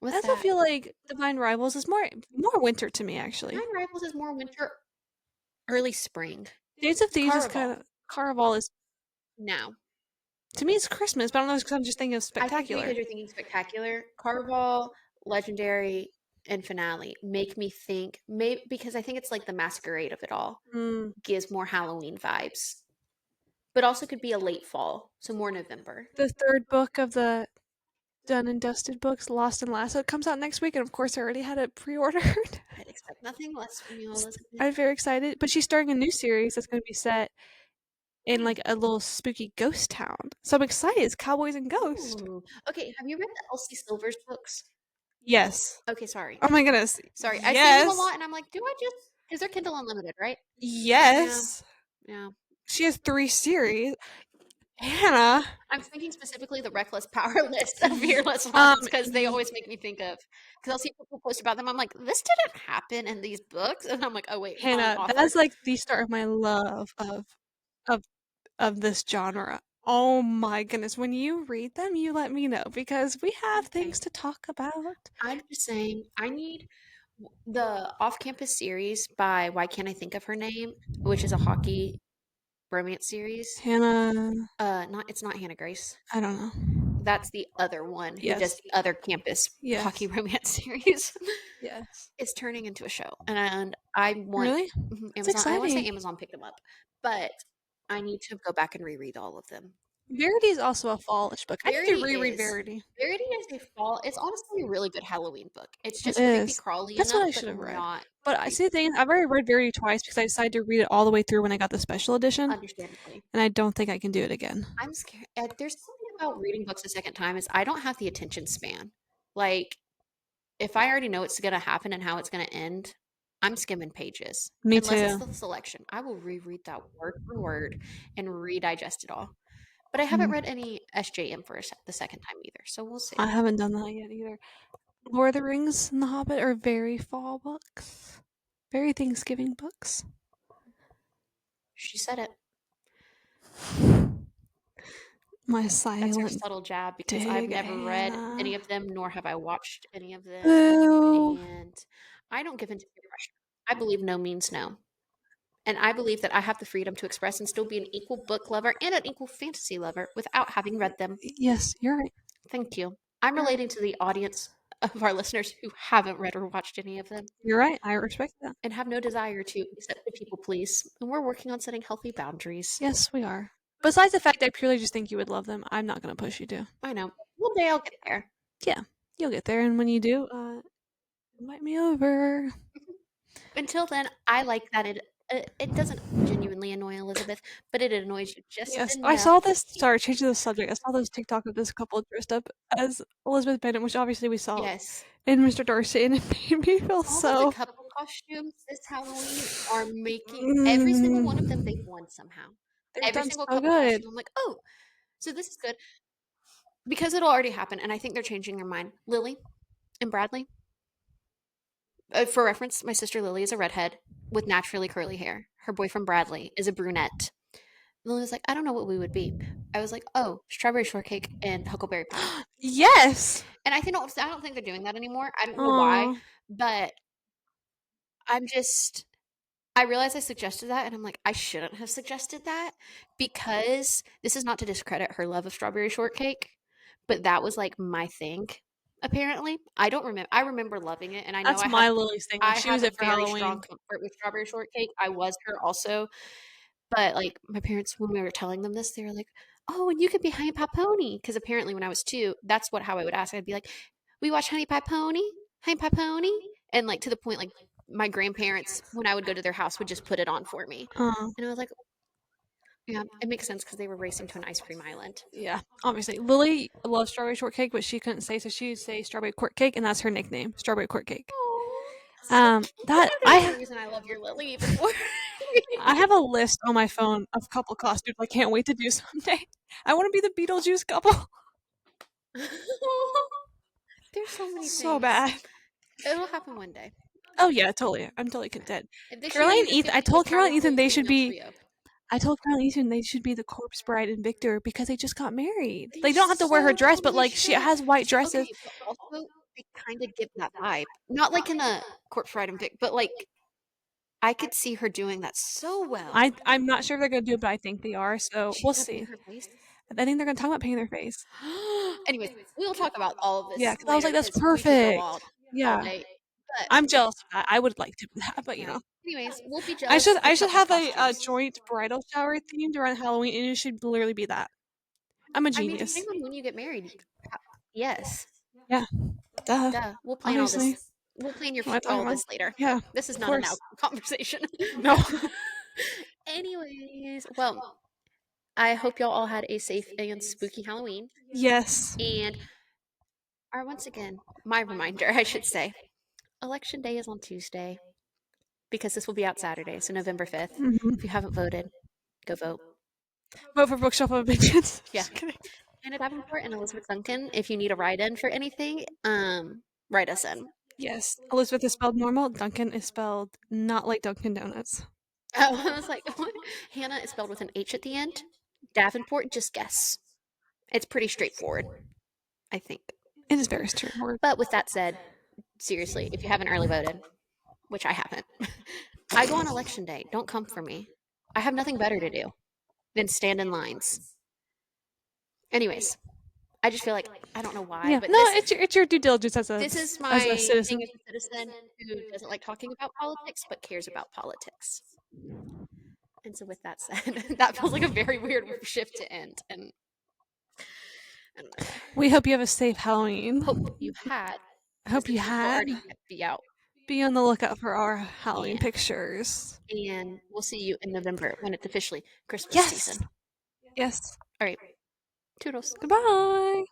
I also feel like Divine Rivals is more winter to me, actually. Divine Rivals is more winter, early spring. Days of Thieves is Caraval. kind of Caraval is Now, to me it's Christmas, but I don't know because I'm just thinking of I think spectacular. because you're thinking spectacular, Caraval, Legendary, and Finale make me think maybe because I think it's like the masquerade of it all gives more Halloween vibes, but also could be a late fall, so more November. The third book of the Done and Dusted books, Lost and Lasso, comes out next week, and of course I already had it pre-ordered. I'd expect nothing less from you, Elizabeth. I'm very excited, but she's starting a new series that's going to be set in like a little spooky ghost town. So I'm excited. It's Cowboys and Ghosts. Ooh. Okay, have you read the Elsie Silvers books? Yes. Okay, sorry. Oh my goodness. Sorry, Yes. I see them a lot, and I'm like, do I just? Because they're Kindle Unlimited, right? Yes. Yeah. She has 3 series. Hannah. I'm thinking specifically the Reckless Powerless of Fearless ones because they always make me think of because I'll see people post about them. I'm like, this didn't happen in these books, and I'm like, oh wait, Hannah, that's like the start of my love of this genre. Oh my goodness. When you read them, you let me know because we have things to talk about. I'm just saying, I need the off-campus series by Why Can't I Think of Her Name, which is a hockey romance series. Hannah. It's not Hannah Grace. I don't know. That's the other one who Yes. does the other campus Yes. hockey romance series. Yes. It's turning into a show, and I want Really? Amazon. That's I want to say exciting. Amazon picked them up, but I need to go back and reread all of them. Verity is also a fallish book. I need to reread is. Verity. Verity is a fall. It's honestly a really good Halloween book. It's just It creepy is. crawly That's enough, what I but should have read. not But I see the thing. I've already read Verity twice because I decided to read it all the way through when I got the special edition, understandably. and I don't think I can do it again. I'm scared. There's something about reading books a second time is I don't have the attention span. Like, if I already know it's going to happen and how it's going to end, I'm skimming pages. Me Unless it's too. the selection. I will reread that word for word and redigest it all. But I haven't Mm, read any SJM for the second time either, so we'll see. I haven't done that yet either. Lord of the Rings and The Hobbit are very fall books. Very Thanksgiving books. She said it. My That's her silent subtle jab because I've dig, never read any Hannah. of them, nor have I watched any of them. Boo. And I don't give into peer pressure. I believe no means no. And I believe that I have the freedom to express and still be an equal book lover and an equal fantasy lover without having read them. Yes, you're right. Thank you. I'm You're right. relating to the audience of our listeners who haven't read or watched any of them You're right. I respect that. and have no desire to except to people please. And we're working on setting healthy boundaries. Yes, we are. Besides the fact I purely just think you would love them, I'm not going to push you to. I know. One day I'll get there. Yeah, you'll get there, and when you do, invite me over. Until then, I like that it doesn't genuinely annoy Elizabeth, but it annoys you just Yes, I enough. saw this. Sorry, changing the subject. I saw this TikTok of this couple dressed up as Elizabeth Bennet, which obviously we saw Yes. in Mr. Darcy, and it made me feel All of the so. couple costumes this Halloween are making every single one of them they've Mm, won somehow. they've Every done single so couple good. costume, I'm like, oh, so this is good because it'll already happen, and I think they're changing their mind. Lily and Bradley, for reference, my sister Lily is a redhead with naturally curly hair. Her boyfriend Bradley is a brunette. Lily was like, I don't know what we would be. I was like, oh, strawberry shortcake and huckleberry pie. Yes. And I don't think they're doing that anymore. I don't know why, Oh, but I'm just I realized I suggested that and I'm like, I shouldn't have suggested that because this is not to discredit her love of strawberry shortcake, but that was like my thing. Apparently, I don't remember. I remember loving it, and I know that's my Lily's thing. Like I she have was a it for very strong Halloween. comfort with strawberry shortcake. I was her also, but like my parents, when we were telling them this, they were like, "Oh, and you could be Honey Pie Pony," because apparently when I was 2, that's what how I would ask. I'd be like, "We watch Honey Pie Pony," and like to the point like my grandparents, when I would go to their house, would just put it on for me, Uh, and I was like, "Yeah, it makes sense because they were racing to an ice cream island." yeah, obviously Lily loves strawberry shortcake, but she couldn't say, so she would say strawberry court cake, and that's her nickname, strawberry court cake. Oh, so cute. That There's a reason I love your Lily even more. I have a list on my phone of couple costumes I can't wait to do someday. I want to be the Beetlejuice couple There's so many so things. bad. It'll happen one day. Oh yeah, totally. I'm totally content. If this year Caroline you and just Ethan. feel like you'll probably be a male trio. I told Caroline and Ethan they should be the corpse bride and Victor because they just got married. They They don't have to wear her so dress, but totally like she should. has white See, dresses. okay, but also they kind of give that vibe. Not like in a Corpse Bride and Vic, but like I could see her doing that so well. I'm not sure if they're gonna do it, but I think they are. So She's we'll gonna see. paint her face. I think they're gonna talk about painting their face. Anyways, we'll talk about all of Yeah, this because I was later like, that's because we could go perfect. all Yeah, day. But I'm jealous of that. I would like to do that, but you yeah. know. Anyways, we'll be jealous I of should couples have a costumes. joint bridal shower themed around Halloween, and it should literally be that. I'm a I mean, depending genius. on when you get married, yes. Yeah, duh. Duh. We'll plan all Obviously, this. We'll plan what am I talking all about? this later. Yeah, This is of not a now course. conversation. No. Anyways, well, I hope y'all all had a safe and spooky Halloween. Yes. And once again, my reminder, I should say, Election Day is on Tuesday because this will be out Saturday, so November 5th. If you Hmm. haven't voted, go vote. Vote for Bookshelf of Opinions. Yeah. Just kidding. Hannah Davenport and Elizabeth Duncan, if you need a write-in for anything, write us in. Yes. Elizabeth is spelled normal. Duncan is spelled not like Dunkin' Donuts. I was like, what? Hannah is spelled with an H at the end. Davenport, just guess. It's pretty straightforward, I think. It is very straightforward. But with that said, seriously, if you haven't early voted, which I haven't, I go on election day. Don't come for me. I have nothing better to do than stand in lines. Anyways, I just feel like I don't know why, Yeah. but No, it's your due diligence this is as a my citizen. thing as a citizen who doesn't like talking about politics but cares about politics. And so, with that said, that feels like a very weird shift to end. And We hope you have a safe Halloween. hope you had. I hope you This will had. already be out. Be on the lookout for our Halloween Yeah. pictures. And we'll see you in November when it's officially Christmas Yes. season. Yes. All right. Toodles. Goodbye.